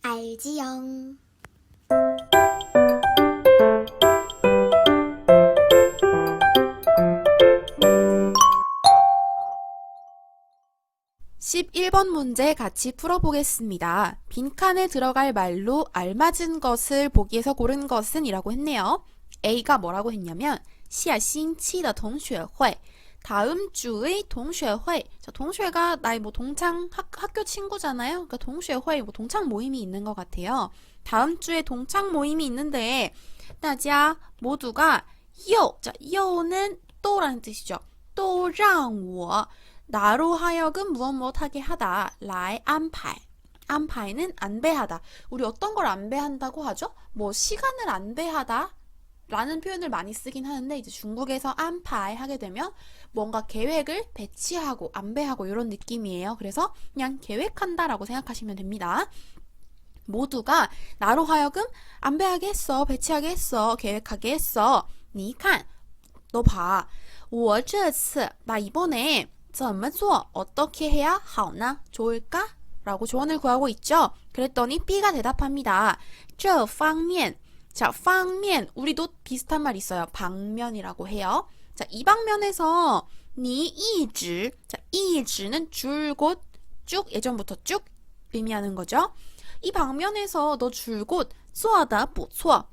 알지영. 11번 문제 같이 풀어보겠습니다. 빈칸에 들어갈 말로 알맞은 것을 보기에서 고른 것은 이라고 했네요. A가 뭐라고 했냐면 下星期的同学会 다음 주의 同学会 자, 동쉐가 나의 뭐 동창 학교 친구잖아요. 그러니까 同学会 뭐 동창 모임이 있는 것 같아요. 다음 주에 동창 모임이 있는데 大家 모두가 又 자, 又는 또라는 뜻이죠. 都让我 나로 하여금 무엇 하게 하다. 라의 안排. 안排는 안배하다. 우리 어떤 걸 안배한다고 하죠? 뭐 시간을 안배하다 라는 표현을 많이 쓰긴 하는데 이제 중국에서 안排하게 되면 뭔가 계획을 배치하고 안배하고 이런 느낌이에요. 그래서 그냥 계획한다 라고 생각하시면 됩니다. 모두가 나로 하여금 안배하게 했어. 배치하게 했어. 계획하게 했어. 你看 너 봐. 我这次 나 이번에 怎么做 어떻게 해야 好呢 좋을까? 라고 조언을 구하고 있죠. 그랬더니 B가 대답합니다. 这方面 자, 方面 우리도 비슷한 말 있어요. 방면이라고 해요. 자, 이 방면에서 你一直 자, 一直는 줄곧 쭉 예전부터 쭉 의미하는 거죠. 이 방면에서 너 줄곧 做得不错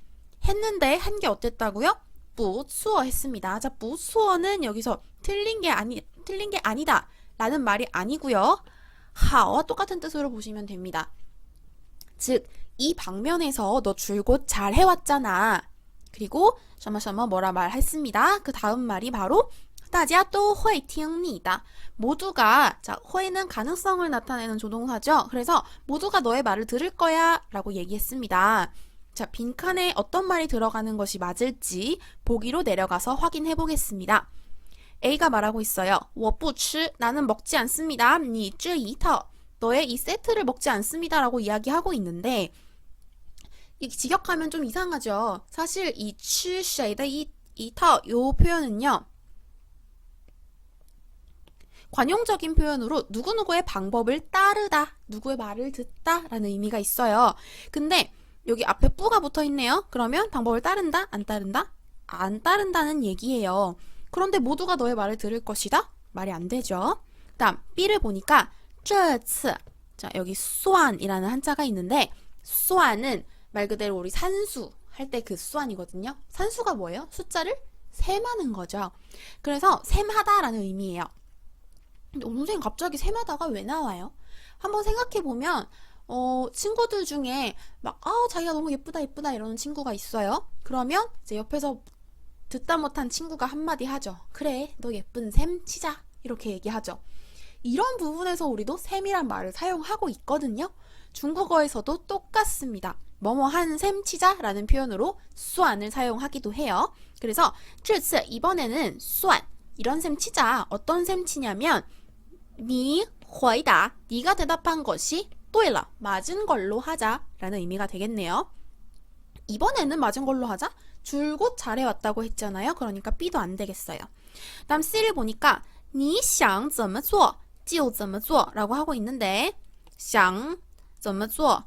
했는데 한 게 어땠다고요? 不错 했습니다. 자, 不错는 여기서 틀린 게 아니다 라는 말이 아니고요. 好와 똑같은 뜻으로 보시면 됩니다. 즉, 이 방면에서 너 줄곧 잘 해왔잖아. 그리고 什么什么 뭐라 말했습니다. 그 다음 말이 바로 大家都会听你的 모두가 자, 会는 가능성을 나타내는 조동사죠. 그래서 모두가 너의 말을 들을 거야 라고 얘기했습니다. 자, 빈칸에 어떤 말이 들어가는 것이 맞을지 보기로 내려가서 확인해 보겠습니다. A가 말하고 있어요. 我不吃 나는 먹지 않습니다. 你这一套 너의 이 세트를 먹지 않습니다 라고 이야기하고 있는데 직역하면 좀 이상하죠. 사실 이 吃谁的一套 요 표현은요. 관용적인 표현으로 누구누구의 방법을 따르다, 누구의 말을 듣다 라는 의미가 있어요. 근데 여기 앞에 뿌가 붙어 있네요. 그러면 방법을 따른다? 안 따른다? 안 따른다는 얘기예요. 그런데 모두가 너의 말을 들을 것이다? 말이 안 되죠. 다음 B를 보니까 这次 자, 여기 算이라는 한자가 있는데 算은 말 그대로 우리 산수 할 때 그 수완이거든요. 산수가 뭐예요? 숫자를 셈하는 거죠. 그래서 셈하다라는 의미예요. 근데 선생님 갑자기 셈하다가 왜 나와요? 한번 생각해보면 친구들 중에 막 자기가 너무 예쁘다 예쁘다 이러는 친구가 있어요. 그러면 이제 옆에서 듣다 못한 친구가 한마디 하죠. 그래, 너 예쁜 셈 치자. 이렇게 얘기하죠. 이런 부분에서 우리도 셈이란 말을 사용하고 있거든요. 중국어에서도 똑같습니다. 뭐뭐한 셈 치자 라는 표현으로 수안을 사용하기도 해요. 그래서 这次 이번에는 수안 이런 셈 치자. 어떤 셈 치냐면 你回答 네가 대답한 것이 对了 맞은 걸로 하자 라는 의미가 되겠네요. 이번에는 맞은 걸로 하자? 줄곧 잘해왔다고 했잖아요. 그러니까 B도 안 되겠어요. 다음 C를 보니까 你想怎么做就怎么做라고 하고 있는데 想怎么做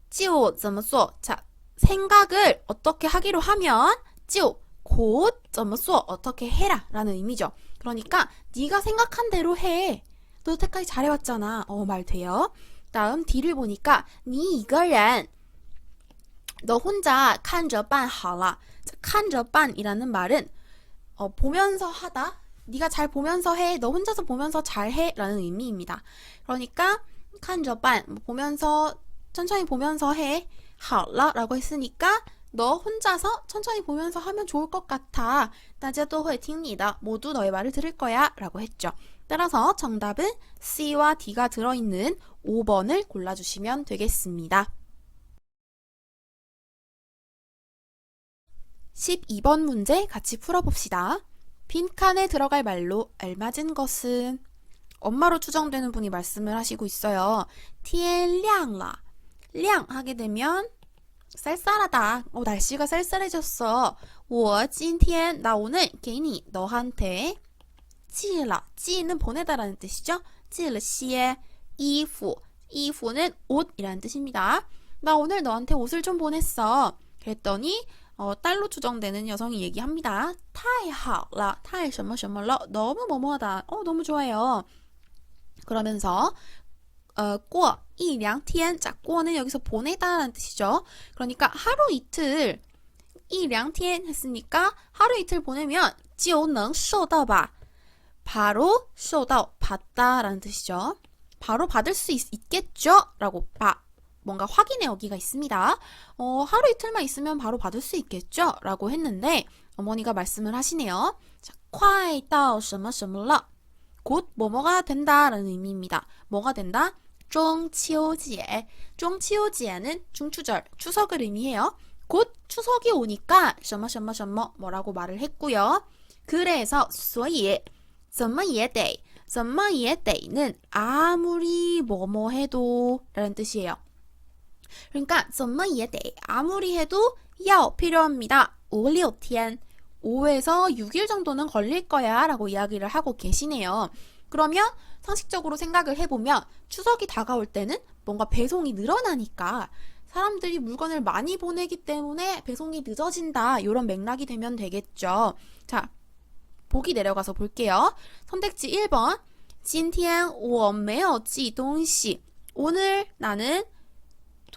就怎么做 자, 생각을 어떻게 하기로 하면 就곧 怎么做 어떻게 해라 라는 의미죠. 그러니까 네가 생각한 대로 해. 너 여태까지 잘해왔잖아. 말 돼요. 다음 D를 보니까 你一个人 너 혼자 看着办好了 看着办이라는 말은 보면서 하다 네가 잘 보면서 해 너 혼자서 보면서 잘해 라는 의미입니다. 그러니까 看着办 보면서 천천히 보면서 해 好了 라고 했으니까 너 혼자서 천천히 보면서 하면 좋을 것 같아. 大家都会听你的 모두 너의 말을 들을 거야 라고 했죠. 따라서 정답은 C와 D가 들어있는 5번을 골라주시면 되겠습니다. 12번 문제 같이 풀어봅시다. 빈칸에 들어갈 말로 알맞은 것은 엄마로 추정되는 분이 말씀을 하시고 있어요. 天亮了 량 하게 되면 쌀쌀하다. 날씨가 쌀쌀해졌어. 我今天 나 오늘 给你 너한테 寄了 寄는 보내다라는 뜻이죠. 寄了些衣服 衣服는 옷이라는 뜻입니다. 나 오늘 너한테 옷을 좀 보냈어. 그랬더니 딸로 추정되는 여성이 얘기합니다. 太好了,太什么什么了. 너무 뭐뭐하다. 너무 좋아요. 그러면서 过一两天. 자, 过는 여기서 보내다라는 뜻이죠. 그러니까 하루 이틀 一两天 했으니까 하루 이틀 보내면 就能收到吧. 바로 收到 받다라는 뜻이죠. 바로 받을 수 있겠죠? 라고 뭔가 확인의 어기가 있습니다. 하루 이틀만 있으면 바로 받을 수 있겠죠? 라고 했는데 어머니가 말씀을 하시네요. 자, 快到什么什么了. 곧 뭐뭐가 된다라는 의미입니다. 뭐가 된다? 中秋节. 中秋节는 중추절, 추석을 의미해요. 곧 추석이 오니까 什么什么什么 뭐라고 말을 했고요. 그래서 所以怎么也得怎么也得는 아무리 뭐뭐 해도 라는 뜻이에요. 그러니까 怎么也得 아무리 해도 要 필요합니다. 5, 6天 5에서 6일 정도는 걸릴 거야 라고 이야기를 하고 계시네요. 그러면 상식적으로 생각을 해보면 추석이 다가올 때는 뭔가 배송이 늘어나니까 사람들이 물건을 많이 보내기 때문에 배송이 늦어진다 이런 맥락이 되면 되겠죠. 자, 보기 내려가서 볼게요. 선택지 1번 今天我没有寄东西 오늘 나는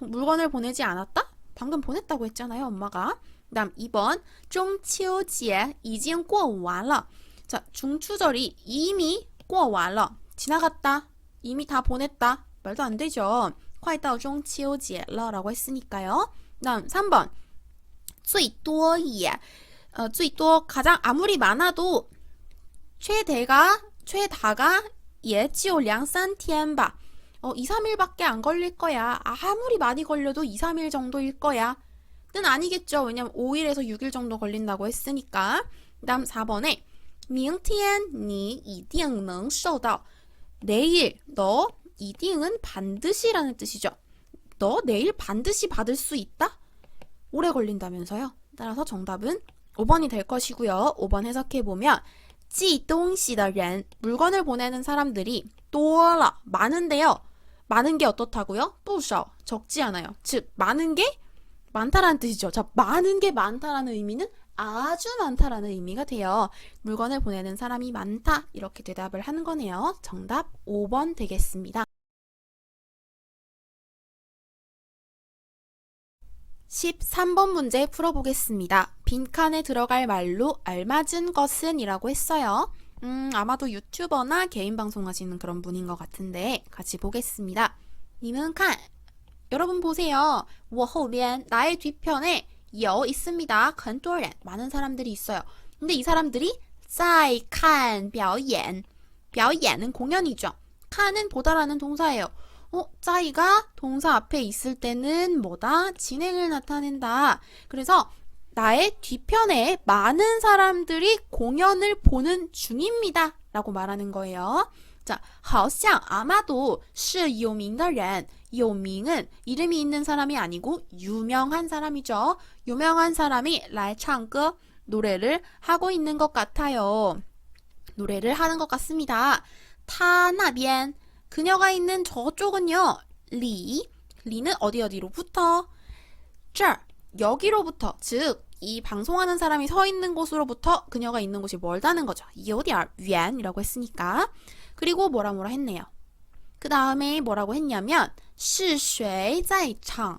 물건을 보내지 않았다? 방금 보냈다고 했잖아요, 엄마가. 그 다음 2번 中秋节已经过完了 자, 중추절이 이미 过完了 지나갔다, 이미 다 보냈다 말도 안 되죠. 快到中秋节了 라고 했으니까요. 그 다음 3번 最多也最多 가장 아무리 많아도 최다가也就两三天吧 2, 3일밖에 안 걸릴 거야. 아무리 많이 걸려도 2, 3일 정도일 거야 는 아니겠죠. 왜냐면 5일에서 6일 정도 걸린다고 했으니까. 그 다음 4번에 明天你一定能收到 내일 너 一定은 반드시라는 뜻이죠. 너 내일 반드시 받을 수 있다? 오래 걸린다면서요. 따라서 정답은 5번이 될 것이고요. 5번 해석해보면 寄东西的人 물건을 보내는 사람들이 多了 많은데요. 많은 게 어떻다고요? 不少 적지 않아요. 즉 많은 게 많다라는 뜻이죠. 자, 많은 게 많다라는 의미는 아주 많다라는 의미가 돼요. 물건을 보내는 사람이 많다 이렇게 대답을 하는 거네요. 정답 5번 되겠습니다. 13번 문제 풀어보겠습니다. 빈칸에 들어갈 말로 알맞은 것은 이라고 했어요. 아마도 유튜버나 개인 방송하시는 그런 분인 것 같은데 같이 보겠습니다. 你们看 여러분 보세요. 我后边 나의 뒤편에 有 있습니다. 很多人 많은 사람들이 있어요. 근데 이 사람들이 在看表演 表演은 공연이죠. 看은 보다라는 동사예요. 짜이가 동사 앞에 있을 때는 뭐다? 진행을 나타낸다. 그래서 나의 뒤편에 많은 사람들이 공연을 보는 중입니다. 라고 말하는 거예요. 자, 好像 아마도 是有名的人 有名은 이름이 있는 사람이 아니고 유명한 사람이죠. 유명한 사람이 来唱歌 노래를 하고 있는 것 같아요. 노래를 하는 것 같습니다. 他那边 그녀가 있는 저쪽은요. 리는 어디로부터? 这儿 여기로부터 즉 이 방송하는 사람이 서 있는 곳으로부터 그녀가 있는 곳이 멀다는 거죠. 有点远이라고 했으니까. 그리고 뭐라 했네요. 그 다음에 뭐라고 했냐면 是谁在唱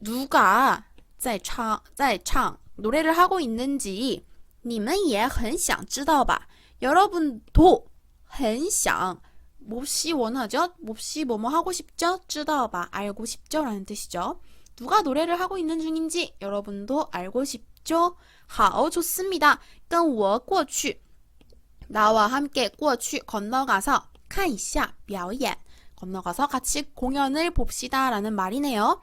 누가 在唱 노래를 하고 있는지 你们也很想知道吧 여러분도 很想 몹시 원하죠? 몹시 뭐뭐 하고 싶죠? 知道吧 알고 싶죠? 라는 뜻이죠. 누가 노래를 하고 있는 중인지 여러분도 알고 싶죠? 好 좋습니다. 跟我过去 나와 함께 过去 건너가서 看一下表演 건너가서 같이 공연을 봅시다 라는 말이네요.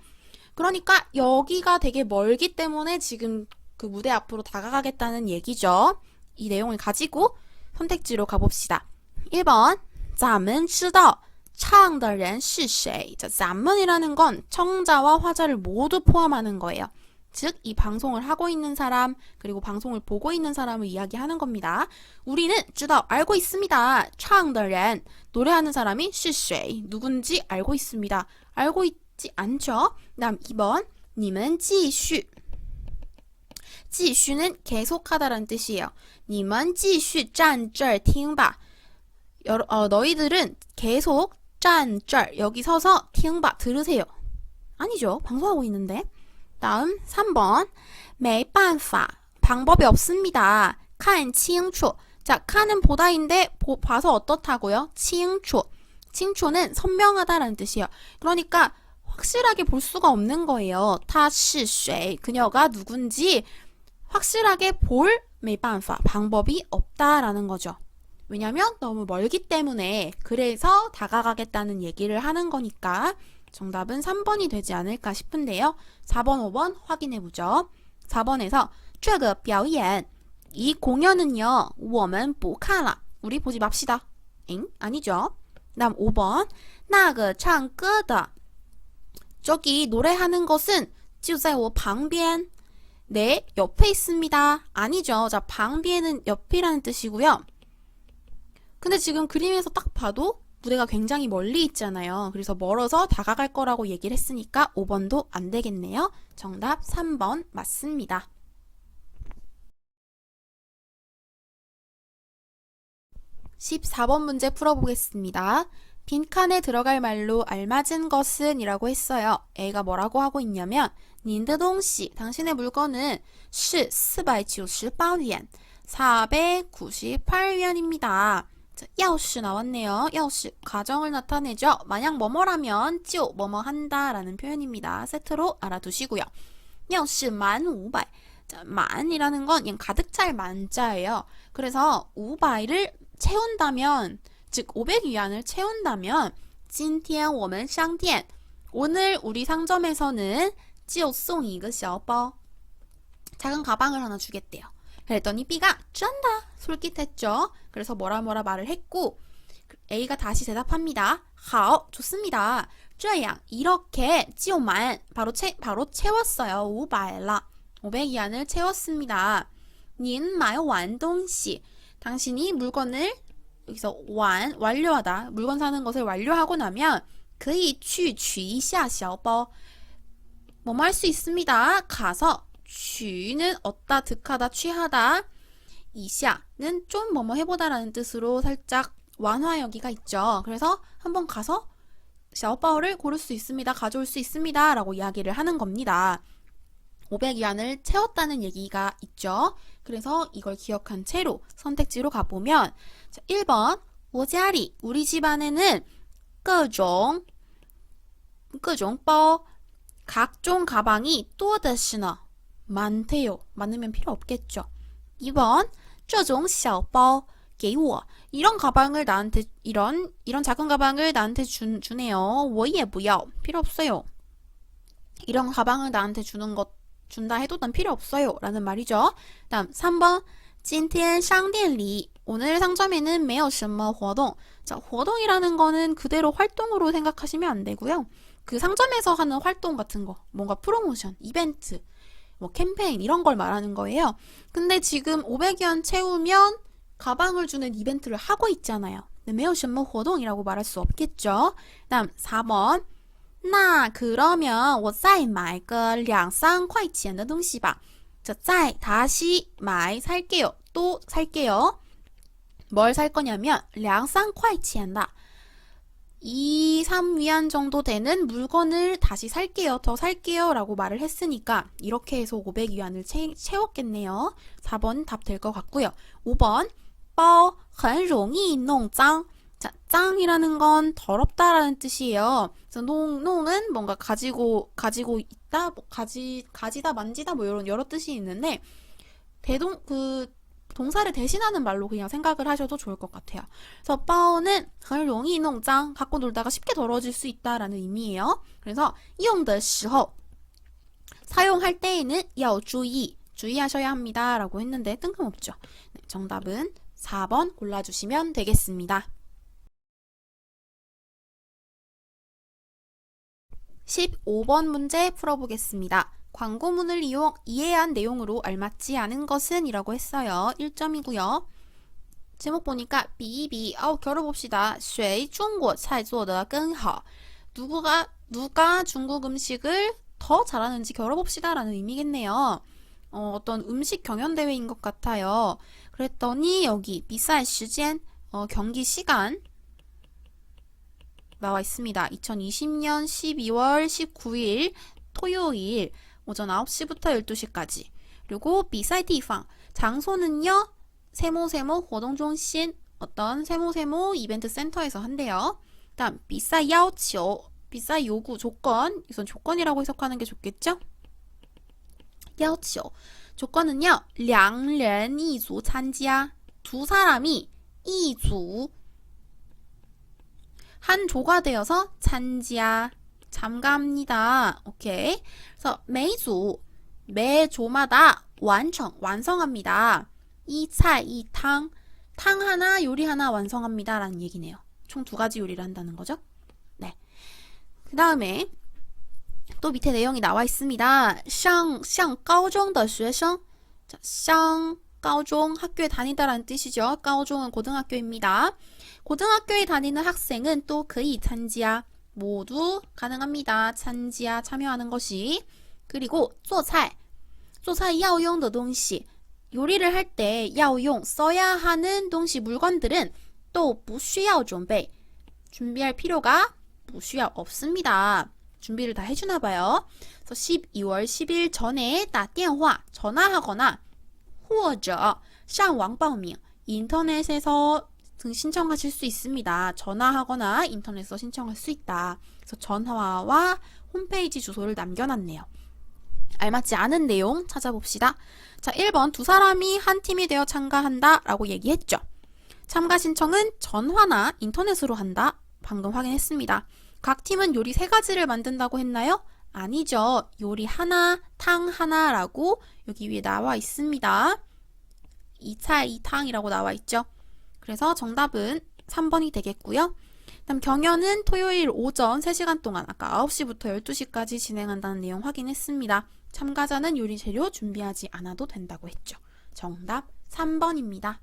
그러니까 여기가 되게 멀기 때문에 지금 그 무대 앞으로 다가가겠다는 얘기죠. 이 내용을 가지고 선택지로 가봅시다. 1번 咱们知道唱的人是谁 자, 咱们이라는 건 청자와 화자를 모두 포함하는 거예요. 즉, 이 방송을 하고 있는 사람, 그리고 방송을 보고 있는 사람을 이야기하는 겁니다. 우리는 知道 알고 있습니다. 唱的人 노래하는 사람이 是谁 누군지 알고 있습니다. 알고 않죠? 다음 2번 你们继续는 계속하다라는 뜻이에요. 你们继续站这儿听吧. 너희들은 계속 站这儿 여기 서서 听吧 들으세요. 아니죠. 방송하고 있는데. 다음 3번 没办法 방법이 없습니다. 看清楚 자, 칸은 보다인데 봐서 어떻다고요? 清楚는 선명하다라는 뜻이에요. 그러니까 확실하게 볼 수가 없는 거예요. 他是谁 그녀가 누군지 확실하게 볼 没办法 방법이 없다라는 거죠. 왜냐면 너무 멀기 때문에 그래서 다가가겠다는 얘기를 하는 거니까 정답은 3번이 되지 않을까 싶은데요. 4번, 5번 확인해보죠. 4번에서 这个表演 이 공연은요 我们不看了 우리 보지 맙시다. 엥? 아니죠. 다음 5번 那个唱歌的 저기 노래하는 것은 就在我旁边 네, 옆에 있습니다. 아니죠. 자, 방비에는 옆이라는 뜻이고요. 근데 지금 그림에서 딱 봐도 무대가 굉장히 멀리 있잖아요. 그래서 멀어서 다가갈 거라고 얘기를 했으니까 5번도 안 되겠네요. 정답 3번 맞습니다. 14번 문제 풀어보겠습니다. 빈칸에 들어갈 말로 알맞은 것은 이라고 했어요. A가 뭐라고 하고 있냐면 您的东西 당신의 물건은 是498元 498元입니다. 자, 钥匙 나왔네요. 钥匙 가정을 나타내죠. 만약 뭐뭐라면 就 뭐뭐 한다 라는 표현입니다. 세트로 알아두시고요. 钥匙 15,000 자, 만이라는 건 그냥 가득 찰 만자예요. 그래서 500을 채운다면 즉 500위안을 채운다면 今天我们商店 오늘 우리 상점에서는 就送一个小包 작은 가방을 하나 주겠대요. 그랬더니 B가 쩐다 솔깃했죠. 그래서 뭐라 말을 했고 A가 다시 대답합니다. 好 좋습니다. 这样 이렇게 就满 바로 채웠어요. 500了 500위안을 채웠습니다. 您买完东西 당신이 물건을 여기서 완료하다 물건 사는 것을 완료하고 나면 可以去取一下小包 뭐뭐 할 수 있습니다. 가서 取는 얻다 득하다 취하다 一下는 좀 뭐뭐 해보다 라는 뜻으로 살짝 완화 여기가 있죠. 그래서 한번 가서 小包를 고를 수 있습니다. 가져올 수 있습니다. 라고 이야기를 하는 겁니다. 500위안을 채웠다는 얘기가 있죠. 그래서 이걸 기억한 채로 선택지로 가보면 자, 1번 我家里 우리 집안에는 各种包 각종 가방이 多的是呢 많대요. 많으면 필요 없겠죠. 2번 这种小包给我 이런 가방을 나한테 이런 작은 가방을 나한테 주네요. 我也不要 필요 없어요. 이런 가방을 나한테 준다 해도 난 필요 없어요 라는 말이죠. 다음 3번 今天商店里 오늘 상점에는 没有什么活动 자,活动이라는 거는 그대로 활동으로 생각하시면 안 되고요. 그 상점에서 하는 활동 같은 거 뭔가 프로모션, 이벤트, 뭐 캠페인 이런 걸 말하는 거예요. 근데 지금 500위안 채우면 가방을 주는 이벤트를 하고 있잖아요. 没有什么活动이라고 말할 수 없겠죠. 다음 4번 那 그러면 我再买个2-3块钱的东西吧 자, 再 다시 买 살게요. 또 살게요. 뭘 살 거냐면 2-3块钱的 2-3위안 정도 되는 물건을 다시 살게요. 더 살게요. 라고 말을 했으니까 이렇게 해서 500위안을 채웠겠네요. 4번 답 될 것 같고요. 5번 包很容易弄脏 자, 짱이라는 건 더럽다라는 뜻이에요. 그래서 농은 뭔가 가지고 있다, 뭐 가지다, 만지다 뭐 이런 여러 뜻이 있는데 동사를 대신하는 말로 그냥 생각을 하셔도 좋을 것 같아요. 그래서 包는 很容易弄脏 갖고 놀다가 쉽게 더러워질 수 있다라는 의미예요. 그래서 用的时候 사용할 때에는 要注意 주의하셔야 합니다 라고 했는데 뜬금없죠. 네, 정답은 4번 골라주시면 되겠습니다. 15번 문제 풀어보겠습니다. 광고문을 이해한 내용으로 알맞지 않은 것은 이라고 했어요. 1점이고요. 제목 보니까 비비 결어봅시다. 谁中国菜做得更好 누가 중국 음식을 더 잘하는지 겨뤄봅시다 라는 의미겠네요. 어떤 음식 경연대회인 것 같아요. 그랬더니 여기 비쌀 시간, 경기 시간 나와 있습니다. 2020년 12월 19일 토요일 오전 9시부터 12시까지. 그리고 비쌀地方 장소는요. 세모세모活动中心 어떤 세모세모 이벤트 센터에서 한대요. 다음 비쌀要求 비쌀 요구 조건 우선 조건이라고 해석하는 게 좋겠죠? 要求 조건은요. 两人一组参加 두 사람이 一组 한 조가 되어서参加 참가합니다. 오케이. 그래서 每组 매 조마다 완성합니다. 이菜이 탕 탕 하나 요리 하나 완성합니다 라는 얘기네요. 총 두 가지 요리를 한다는 거죠. 네. 그 다음에 또 밑에 내용이 나와 있습니다. 上 高中的学生 上 高中 학교에 다니다라는 뜻이죠. 高中은 고등학교입니다. 고등학교에 다니는 학생은 또 거의参加 모두 가능합니다.参加 참여하는 것이. 그리고 做菜 做菜要用的东西 요리를 할 때 要用 써야 하는 동시 물건들은 또 不需要准备 준비할 필요가 不需要 없습니다. 준비를 다 해주나 봐요. 그래서 12월 10일 전에 打电话 전화하거나 或者上网报名 인터넷에서 신청하실 수 있습니다. 전화하거나 인터넷에서 신청할 수 있다. 그래서 전화와 홈페이지 주소를 남겨놨네요. 알맞지 않은 내용 찾아봅시다. 자, 1번 두 사람이 한 팀이 되어 참가한다 라고 얘기했죠. 참가 신청은 전화나 인터넷으로 한다. 방금 확인했습니다. 각 팀은 요리 3가지를 만든다고 했나요? 아니죠. 요리 하나, 탕 하나라고 여기 위에 나와 있습니다. 이菜이 탕이라고 나와 있죠. 그래서 정답은 3번이 되겠고요. 다음 경연은 토요일 오전 3시간 동안 아까 9시부터 12시까지 진행한다는 내용 확인했습니다. 참가자는 요리 재료 준비하지 않아도 된다고 했죠. 정답 3번입니다.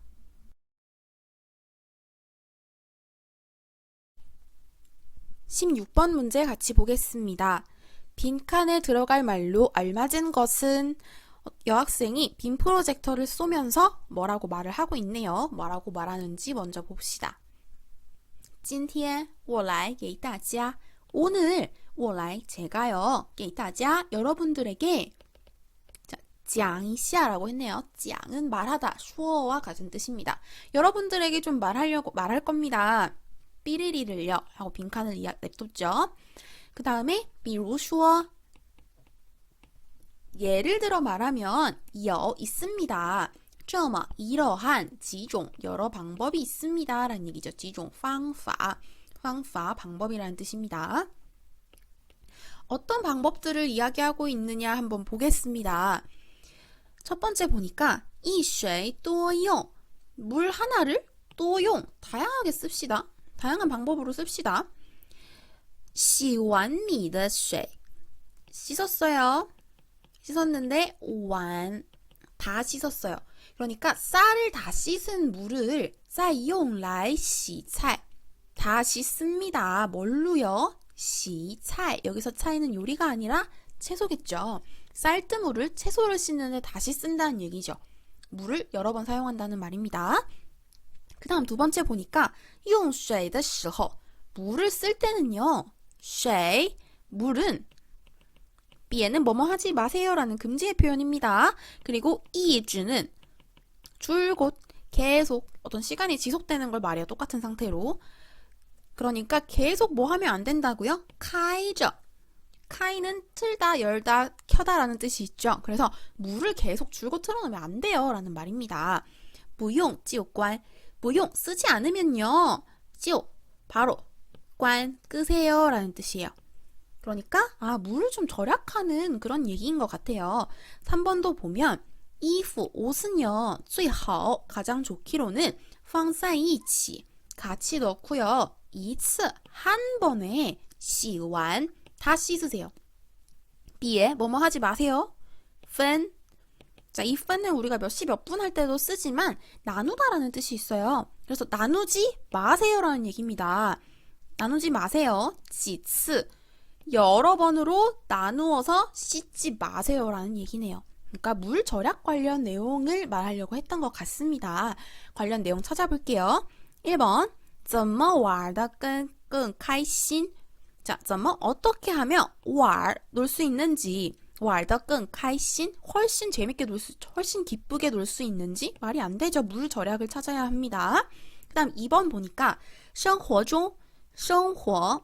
16번 문제 같이 보겠습니다. 빈칸에 들어갈 말로 알맞은 것은 여학생이 빔 프로젝터를 쏘면서 뭐라고 말을 하고 있네요. 뭐라고 말하는지 먼저 봅시다. 今天我来给大家 오늘 我来 제가요 给大家 여러분들에게 讲一下 라고 했네요. 讲은 말하다, 说와 같은 뜻입니다. 여러분들에게 좀 말할 겁니다. 삐리리를요 하고 빈칸을 냅뒀죠. 그 다음에 比如说 예를 들어 말하면 有 있습니다. 这么 이러한 几种 여러 방법이 있습니다 라는 얘기죠. 几种方法 방법이라는 뜻입니다. 어떤 방법들을 이야기하고 있느냐 한번 보겠습니다. 첫 번째 보니까 一水多用 물 하나를 多用 다양하게 씁시다. 다양한 방법으로 씁시다. 洗完米的水 씻었어요. 씻었는데 碗 다 씻었어요. 그러니까 쌀을 다 씻은 물을 再用来洗菜 다 씻습니다. 뭘로요? 洗菜 여기서 차이는 요리가 아니라 채소겠죠. 쌀뜨물을 채소를 씻는데 다시 쓴다는 얘기죠. 물을 여러 번 사용한다는 말입니다. 그 다음 두 번째 보니까 用水的时候 물을 쓸 때는요. 水 물은 비에는 뭐뭐 하지 마세요 라는 금지의 표현입니다. 그리고 一直는 줄곧 계속 어떤 시간이 지속되는 걸 말해요. 똑같은 상태로. 그러니까 계속 뭐 하면 안 된다고요? 开着 开는 틀다, 열다, 켜다 라는 뜻이 있죠. 그래서 물을 계속 줄곧 틀어놓으면 안 돼요 라는 말입니다. 不用就关不用쓰지 않으면요. 就 바로 关 끄세요 라는 뜻이에요. 그러니까 물을 좀 절약하는 그런 얘기인 것 같아요. 3번도 보면 衣服 옷은요. 最好 가장 좋기로는 放在一起 같이 넣고요. 一次 한 번에 洗完 다 씻으세요. B에 뭐뭐 하지 마세요. 分 자, 이分은 우리가 몇 시 몇 분 할 때도 쓰지만 나누다라는 뜻이 있어요. 그래서 나누지 마세요라는 얘기입니다. 나누지 마세요. 几次 여러 번으로 나누어서 씻지 마세요라는 얘기네요. 그러니까 물 절약 관련 내용을 말하려고 했던 것 같습니다. 관련 내용 찾아볼게요. 1번 怎么玩得更开心? 자, 怎么 어떻게 하면 玩 놀 수 있는지 玩得更开心 훨씬 재밌게 훨씬 기쁘게 놀 수 있는지 말이 안 되죠. 물 절약을 찾아야 합니다. 그다음 2번 보니까 生活中生活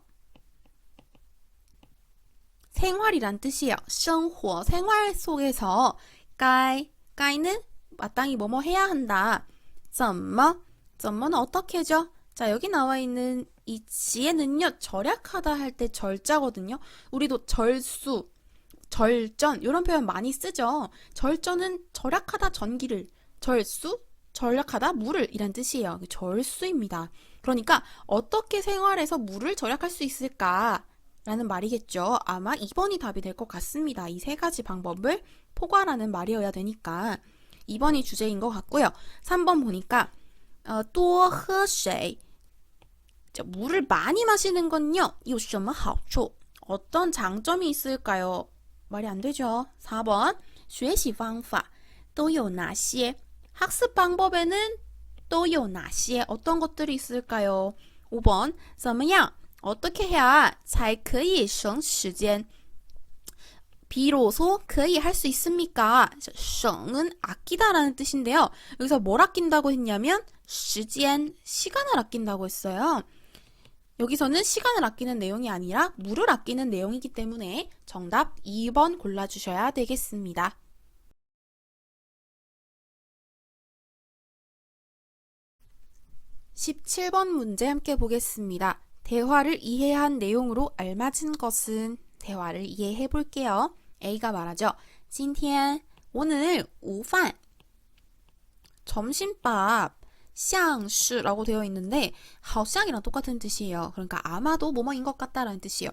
생활이란 뜻이에요. 生活 생활 속에서 该는 마땅히 뭐뭐 해야 한다. 怎么는 어떻게 하죠? 자, 여기 나와 있는 이 지혜는요, 절약하다 할 때 절자거든요. 우리도 절수, 절전 이런 표현 많이 쓰죠. 절전은 절약하다 전기를, 절수, 절약하다 물을 이란 뜻이에요. 절수입니다. 그러니까 어떻게 생활에서 물을 절약할 수 있을까? 라는 말이겠죠. 아마 2번이 답이 될 것 같습니다. 이 세 가지 방법을 포괄하는 말이어야 되니까 2번이 주제인 것 같고요. 3번 보니까 多喝水 물을 많이 마시는 건요. 有什么好处 어떤 장점이 있을까요? 말이 안 되죠. 4번 学习方法都有哪些 학습 방법에는 都有哪些 어떤 것들이 있을까요? 5번 怎么样 어떻게 해야 才可以省时间 비로소 可以 할 수 있습니까? 省은 아끼다라는 뜻인데요. 여기서 뭘 아낀다고 했냐면 时间 시간을 아낀다고 했어요. 여기서는 시간을 아끼는 내용이 아니라 물을 아끼는 내용이기 때문에 정답 2번 골라주셔야 되겠습니다. 17번 문제 함께 보겠습니다. 대화를 이해한 내용으로 알맞은 것은 대화를 이해해 볼게요. A가 말하죠. 今天 오늘 午饭 점심밥 像是라고 되어 있는데 好像이랑 똑같은 뜻이에요. 그러니까 아마도 뭐뭐인 것 같다라는 뜻이에요.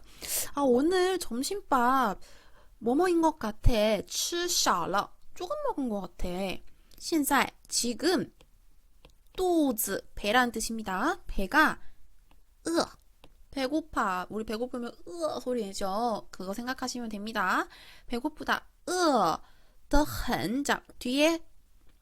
아, 오늘 점심밥 뭐뭐인 것 같아. 吃少了 조금 먹은 것 같아. 现在 지금 肚子 배라는 뜻입니다. 배가 배고파. 우리 배고프면 소리 내죠. 그거 생각하시면 됩니다. 배고프다. 的很. 자, 뒤에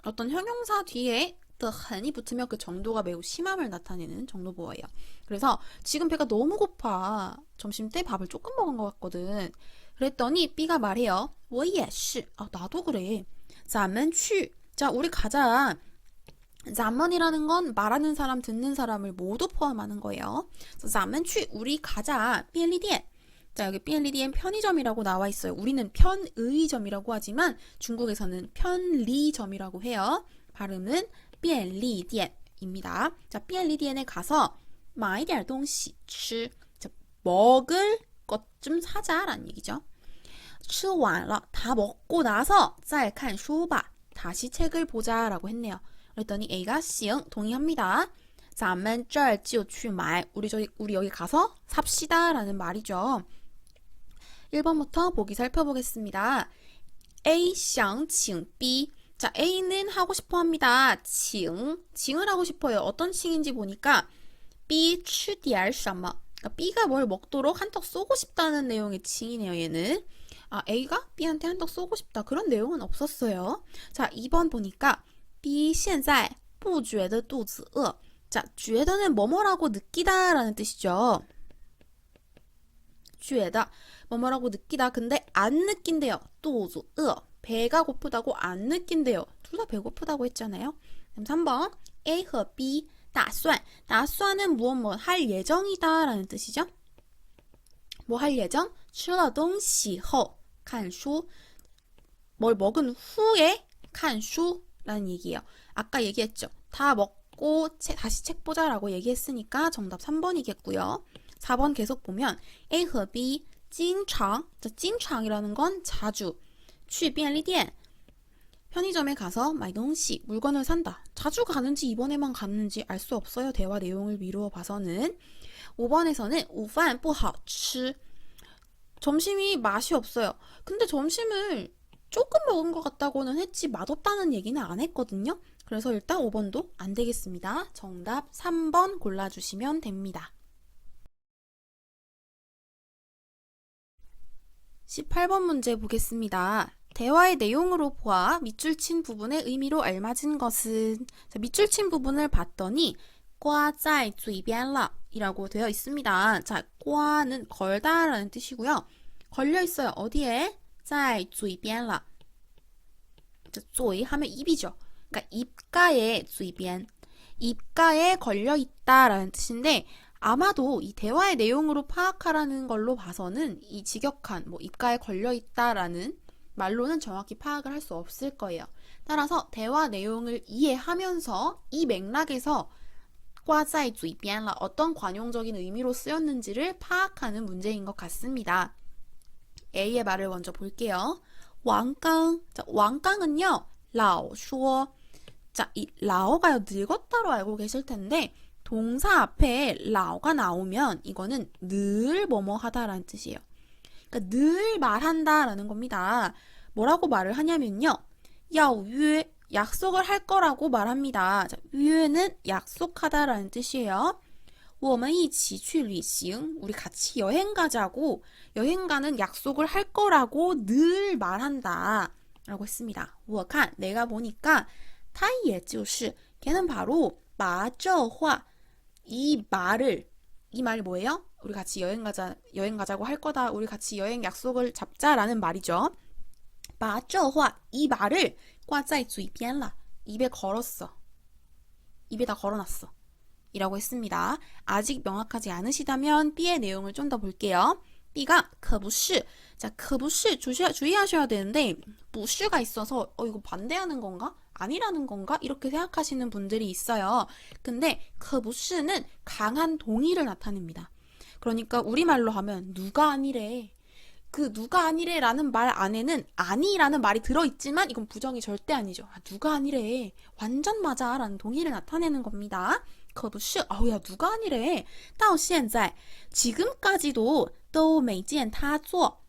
어떤 형용사 뒤에 的很이 붙으면 그 정도가 매우 심함을 나타내는 정도보어예요. 그래서 지금 배가 너무 고파. 점심때 밥을 조금 먹은 것 같거든. 그랬더니 B가 말해요. 我也是. 나도 그래. 咱们去. 자, 우리 가자. 자먼이라는 건 말하는 사람, 듣는 사람을 모두 포함하는 거예요. 咱们去 우리 가자. 便利店. 자, 여기 便利店 편의점이라고 나와 있어요. 우리는 편의점이라고 하지만 중국에서는 편리점이라고 해요. 발음은 便利店입니다. 자, 便利店에 가서 买一点东西吃. 자, 먹을 것 좀 사자라는 얘기죠. 吃完了 다 먹고 나서 再看书吧. 다시 책을 보자라고 했네요. 그랬더니 A가 行 동의합니다. 咱们这儿就去买 우리 여기 가서 삽시다 라는 말이죠. 1번부터 보기 살펴보겠습니다. A 想请 B. 자, A는 하고 싶어 합니다. 칭을 하고 싶어요. 어떤 칭인지 보니까 B 吃点什么. 그러니까 B가 뭘 먹도록 한턱 쏘고 싶다는 내용의 칭이네요, 얘는. A가 B한테 한턱 쏘고 싶다. 그런 내용은 없었어요. 자, 2번 보니까 B 现在不觉得肚子饿. 자, 觉得는 뭐뭐라고 느끼다 라는 뜻이죠. 觉得 뭐뭐라고 느끼다. 근데 안 느낀대요. 肚子饿 배가 고프다고 안 느낀대요. 둘 다 배고프다고 했잖아요. 그럼 3번 A和B 打算 打算은 무엇 할 예정이다 라는 뜻이죠. 뭐 할 예정? 吃了东西后看书. 뭘 먹은 후에 看书 라는 얘기예요. 아까 얘기했죠. 다 먹고 다시 책 보자라고 얘기했으니까 정답 3번이겠고요. 4번 계속 보면 A和B 经常 经常이라는 건 자주 去便利店 편의점에 가서 买东西 물건을 산다. 자주 가는지 이번에만 갔는지 알 수 없어요. 대화 내용을 미루어 봐서는. 5번에서는 午饭不好吃 점심이 맛이 없어요. 근데 점심을 조금 먹은 것 같다고는 했지 맛없다는 얘기는 안 했거든요. 그래서 일단 5번도 안 되겠습니다. 정답 3번 골라주시면 됩니다. 18번 문제 보겠습니다. 대화의 내용으로 보아 밑줄 친 부분의 의미로 알맞은 것은 자, 밑줄 친 부분을 봤더니 挂在嘴边了 이라고 되어 있습니다. 자, 挂는 걸다 라는 뜻이고요. 걸려 있어요. 어디에? 在嘴边了. 자, 嘴 하면 입이죠. 그러니까 입가에 嘴边. 입가에 걸려 있다 라는 뜻인데 아마도 이 대화의 내용으로 파악하라는 걸로 봐서는 이 직역한 뭐 입가에 걸려 있다라는 말로는 정확히 파악을 할 수 없을 거예요. 따라서 대화 내용을 이해하면서 이 맥락에서 挂在嘴边了 어떤 관용적인 의미로 쓰였는지를 파악하는 문제인 것 같습니다. A의 말을 먼저 볼게요. 왕강. 자, 왕강은요. 老说. 자, 이 라오가요 늙었다로 알고 계실 텐데 동사 앞에 라오가 나오면 이거는 늘 뭐뭐 하다라는 뜻이에요. 그러니까 늘 말한다라는 겁니다. 뭐라고 말을 하냐면요. 要约 약속을 할 거라고 말합니다. 자, 约는 약속하다라는 뜻이에요. 我们一起去旅行 우리 같이 여행 가자고 여행가는 약속을 할 거라고 늘 말한다 라고 했습니다. 我看 내가 보니까 他也就是 걔는 바로 把这话 이 말이 뭐예요? 우리 같이 여행 가자고 할 거다. 우리 같이 여행 약속을 잡자라는 말이죠. 把这话 이 말을 挂在嘴边了 입에 걸었어. 입에다 걸어놨어. 이라고 했습니다. 아직 명확하지 않으시다면 B의 내용을 좀 더 볼게요. B가 可不是. 자, 可不是 주의하셔야 되는데 不是가 있어서 이거 반대하는 건가? 아니라는 건가? 이렇게 생각하시는 분들이 있어요. 근데 可不是는 강한 동의를 나타냅니다. 그러니까 우리말로 하면 누가 아니래. 그 누가 아니래 라는 말 안에는 아니라는 말이 들어있지만 이건 부정이 절대 아니죠. 누가 아니래. 완전 맞아 라는 동의를 나타내는 겁니다. 可不是 야 누가 아니래. 到现在 지금까지도 都没见他做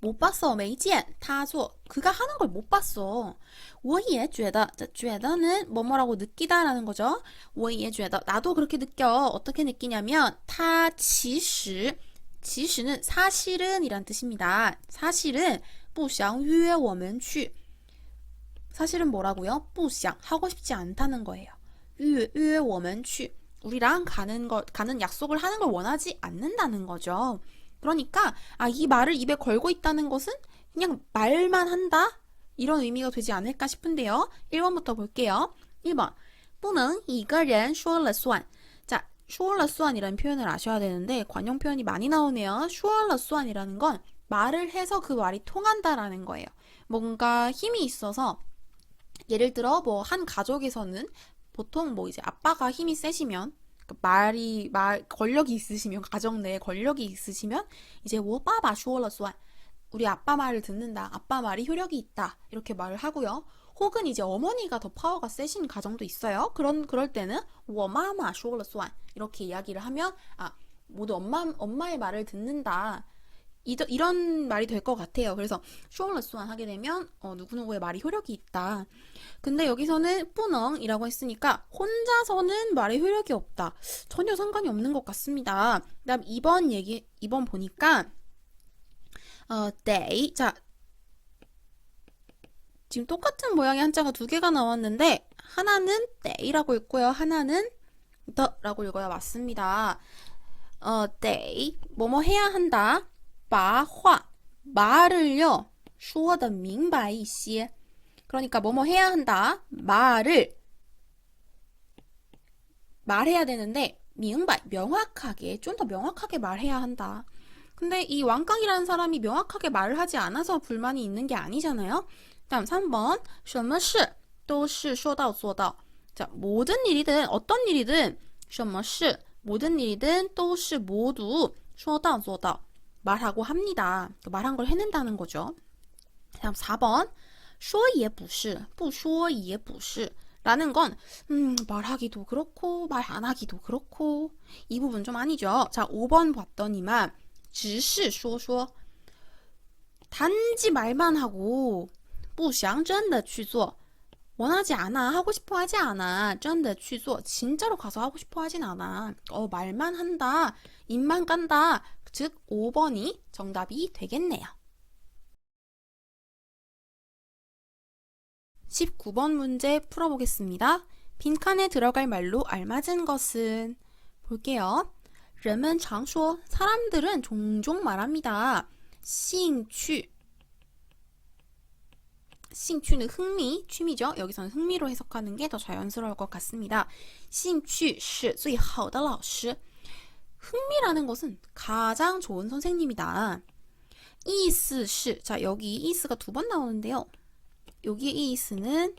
못 봤어. 没见他做 그가 하는 걸 못 봤어. 我也觉得 觉得는 뭐뭐라고 느끼다 라는 거죠. 我也觉得 나도 그렇게 느껴. 어떻게 느끼냐면 他其实 其实는 사실은 이란 뜻입니다. 사실은 不想约我们去 사실은 뭐라고요? 不想 하고 싶지 않다는 거예요. 约我们去 우리랑 가는 약속을 하는 걸 원하지 않는다는 거죠. 그러니까 이 말을 입에 걸고 있다는 것은 그냥 말만 한다? 이런 의미가 되지 않을까 싶은데요. 1번부터 볼게요. 1번 不能一个人说了算 자, 说了算이라는 표현을 아셔야 되는데 관용 표현이 많이 나오네요. 说了算이라는 건 말을 해서 그 말이 통한다라는 거예요. 뭔가 힘이 있어서 예를 들어 뭐 한 가족에서는 보통 뭐 이제 아빠가 힘이 세시면 권력이 있으시면 가정 내에 권력이 있으시면 이제 我爸爸说了算 우리 아빠 말을 듣는다. 아빠 말이 효력이 있다. 이렇게 말을 하고요. 혹은 이제 어머니가 더 파워가 세신 가정도 있어요. 그럴 때는 我妈妈说了算 이렇게 이야기를 하면 모두 엄마의 말을 듣는다. 이런 말이 될 것 같아요. 그래서 说了算 하게 되면 누구누구의 말이 효력이 있다. 근데 여기서는 不能 이라고 했으니까 혼자서는 말에 효력이 없다. 전혀 상관이 없는 것 같습니다. 그다음 2번 보니까 得 자, 지금 똑같은 모양의 한자가 두 개가 나왔는데 하나는 때이라고 읽고요. 하나는 더라고 읽어야 맞습니다. 得 뭐뭐 해야 한다. 把话 말을요. 说得明白一些 그러니까 뭐뭐 해야 한다. 말해야 되는데 明白 명확하게 좀 더 명확하게 말해야 한다. 근데 이 왕강이라는 사람이 명확하게 말을 하지 않아서 불만이 있는 게 아니잖아요. 다음 3번 什么事都是说到做到 자, 모든 일이든 어떤 일이든 什么事 모든 일이든 都是 모두 说到做到 말하고 합니다. 말한 걸 해낸다는 거죠. 다음 4번 说也不是不说也不是 라는 건 말하기도 그렇고 말 안 하기도 그렇고 이 부분 좀 아니죠. 자, 5번 봤더니만 只是说说 단지 말만 하고 不想真的去做 원하지 않아 하고 싶어 하지 않아 真的去做 진짜로 가서 하고 싶어 하진 않아 말만 한다 입만 깐다 즉 5번이 정답이 되겠네요. 19번 문제 풀어보겠습니다. 빈칸에 들어갈 말로 알맞은 것은 볼게요. 人们常说 사람들은 종종 말합니다. 兴趣 兴趣는 흥미, 취미죠. 여기서는 흥미로 해석하는 게 더 자연스러울 것 같습니다. 兴趣是最好的老师 흥미라는 것은 가장 좋은 선생님이다. 意思是 자, 여기意思가 2번 나오는데요. 여기의意思는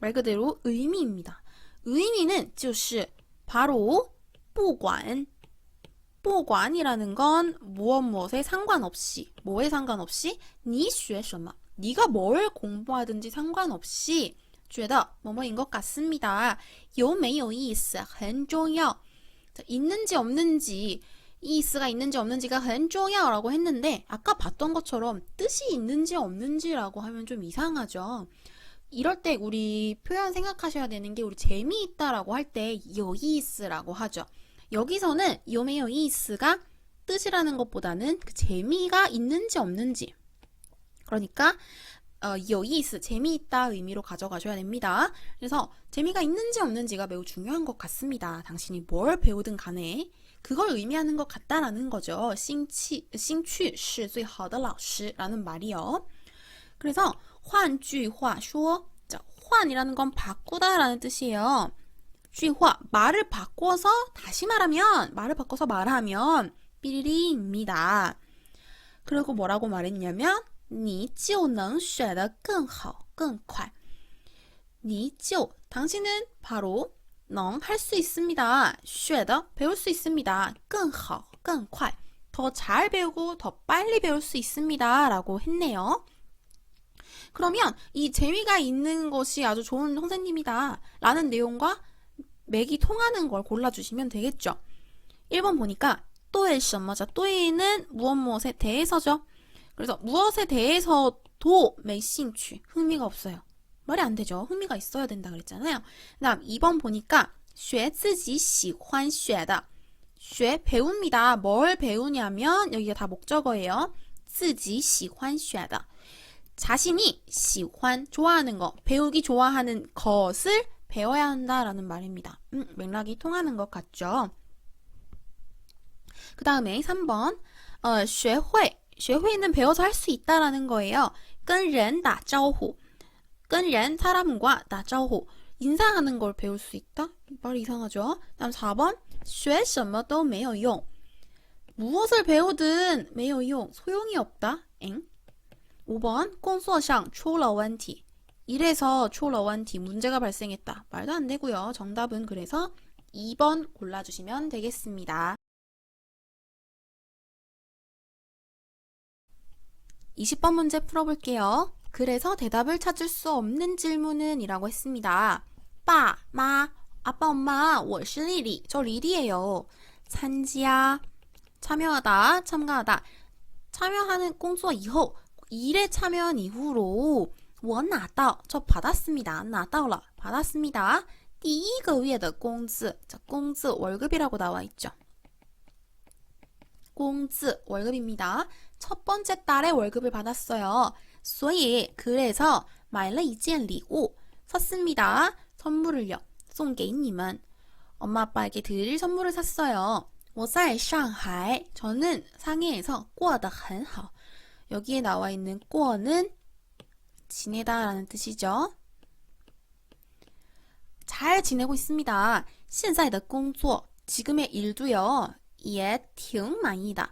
말 그대로 의미입니다. 의미는 就是 바로 不管 不管이라는 건 무엇에 상관없이 뭐에 상관없이 你学什么 네가 뭘 공부하든지 상관없이 觉得 뭐뭐인 것 같습니다. 有没有意思很重要 자, 있는지 없는지 이스가 있는지 없는지가 很重要라고 했는데 아까 봤던 것처럼 뜻이 있는지 없는지라고 하면 좀 이상하죠. 이럴 때 우리 표현 생각하셔야 되는 게 우리 재미있다라고 할 때 有意思라고 하죠. 여기서는 有没有意思가 뜻이라는 것보다는 그 재미가 있는지 없는지 그러니까 有意思 재미있다 의미로 가져가셔야 됩니다. 그래서 재미가 있는지 없는지가 매우 중요한 것 같습니다. 당신이 뭘 배우든 간에 그걸 의미하는 것 같다라는 거죠. 兴趣是最好的老师라는 말이요. 그래서 换句话说 자, 换이라는 건 바꾸다 라는 뜻이에요. 句话 말을 바꿔서 다시 말을 바꿔서 말하면 삐리리입니다. 그리고 뭐라고 말했냐면 你就能学得更好更快 你就 당신은 바로 능 할 수 있습니다. 学得 배울 수 있습니다. 更好更快 더 잘 배우고 더 빨리 배울 수 있습니다. 라고 했네요. 그러면 이 재미가 있는 것이 아주 좋은 선생님이다 라는 내용과 맥이 통하는 걸 골라주시면 되겠죠. 1번 보니까 对什么 자, 对는 무엇에 대해서죠. 그래서 무엇에 대해서도 没兴趣 흥미가 없어요. 말이 안 되죠. 흥미가 있어야 된다 그랬잖아요. 그다음 2번 보니까 学自己喜欢学的 学 배웁니다. 뭘 배우냐면 여기가 다 목적어예요. 自己喜欢学的 자신이 喜欢 좋아하는 거 배우기 좋아하는 것을 배워야 한다라는 말입니다. 맥락이 통하는 것 같죠. 그 다음에 3번 学会 学会는 배워서 할 수 있다라는 거예요. 跟人打招呼 跟人 사람과 打招呼 인사하는 걸 배울 수 있다? 말이 이상하죠. 다음 4번 学什么都没有用 무엇을 배우든 没有用 소용이 없다. 엥? 5번 工作上出了问题 일에서 出了问题 문제가 발생했다. 말도 안 되고요. 정답은 그래서 2번 골라주시면 되겠습니다. 20번 문제 풀어볼게요. 그래서 대답을 찾을 수 없는 질문은 이라고 했습니다. 爸妈 아빠 엄마 我是丽丽 저 리리예요. 参加 참여하다 참가하다 참여하는 工作以后 일에 참여한 이후로 我拿到 저 받았습니다. 拿到了 받았습니다. 第一个月的工资 자, 工资 월급이라고 나와 있죠. 工资 월급입니다. 첫 번째 달에 월급을 받았어요. 所以 그래서 买了一件礼物 샀습니다. 선물을요. 送给你们 엄마 아빠에게 드릴 선물을 샀어요. 我在上海 저는 상해에서 过得很好 여기에 나와 있는 过는 지내다 라는 뜻이죠. 잘 지내고 있습니다. 现在的工作 지금의 일도요. 也挺满意的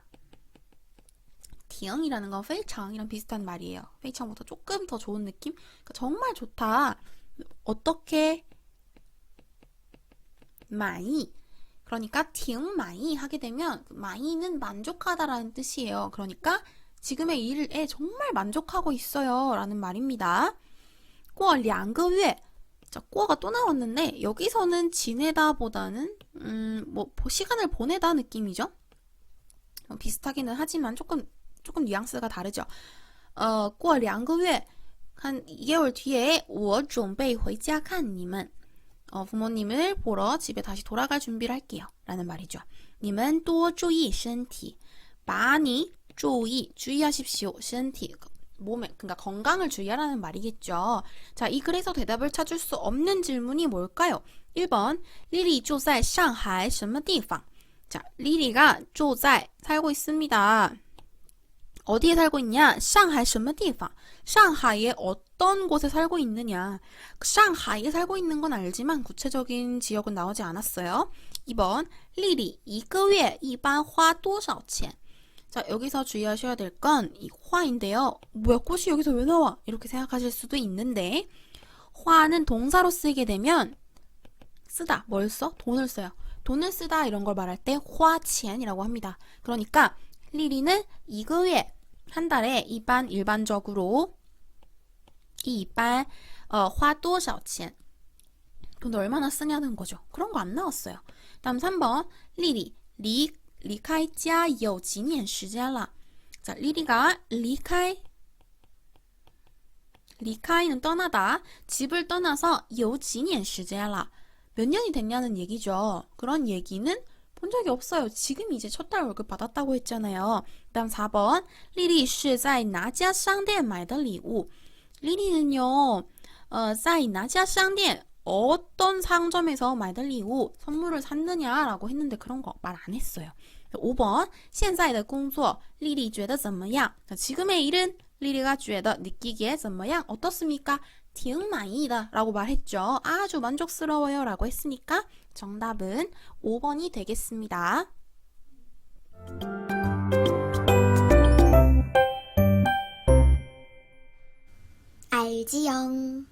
挺이라는 건 非常이랑 비슷한 말이에요. 非常보다 조금 더 좋은 느낌? 그러니까 정말 좋다. 어떻게? 满意 그러니까 挺满意 하게 되면 满意는 만족하다라는 뜻이에요. 그러니까 지금의 일에 정말 만족하고 있어요 라는 말입니다. 过2个月 자, 过가 또 나왔는데 여기서는 지내다 보다는 뭐 시간을 보내다 느낌이죠. 비슷하기는 하지만 조금 뉘앙스가 다르죠. 过2个月 한 2개월 뒤에 我准备回家看你们 부모님을 보러 집에 다시 돌아갈 준비를 할게요 라는 말이죠. 你们多注意身体 많이 注意 주의하십시오. 身体 몸에, 그러니까 건강을 주의하라는 말이겠죠. 자, 이 글에서 대답을 찾을 수 없는 질문이 뭘까요? 1번, 리리 住在上海什么地方? 자, 리리가 住在, 살고 있습니다. 어디에 살고 있냐? 상하이 什么地方? 상하이의 어떤 곳에 살고 있느냐? 상하이에 살고 있는 건 알지만 구체적인 지역은 나오지 않았어요. 2번, 리리 一个月一般花多少钱? 자, 여기서 주의하셔야 될 건 이 화인데요. 뭐야, 꽃이 여기서 왜 나와? 이렇게 생각하실 수도 있는데, 화는 동사로 쓰이게 되면 쓰다, 뭘 써? 돈을 써요. 돈을 쓰다 이런 걸 말할 때 화치엔이라고 합니다. 그러니까 리리는 一个月 한 달에 일반적으로 이반花多少钱 돈 얼마나 쓰냐는 거죠. 그런 거 안 나왔어요. 다음 3번 리리 离开家有几年时间了? 자, 리리가 离开 리카이는 떠나다, 집을 떠나서 有几年时间了? 몇 년이 됐냐는 얘기죠. 그런 얘기는 본 적이 없어요. 지금 이제 첫 달 월급 받았다고 했잖아요. 다음 4번 리리 是在哪家商店买的礼物? 리리는요, 在哪家商店 어떤 상점에서 买的礼物 선물을 샀느냐라고 했는데 그런 거 말 안 했어요. 5번 现在的工作 리리 觉得怎么样? 지금의 일은 리리가 觉得 느끼기에 怎么样 어떻습니까? 挺满意的 라고 말했죠. 아주 만족스러워요 라고 했으니까 정답은 5번이 되겠습니다. 알지영.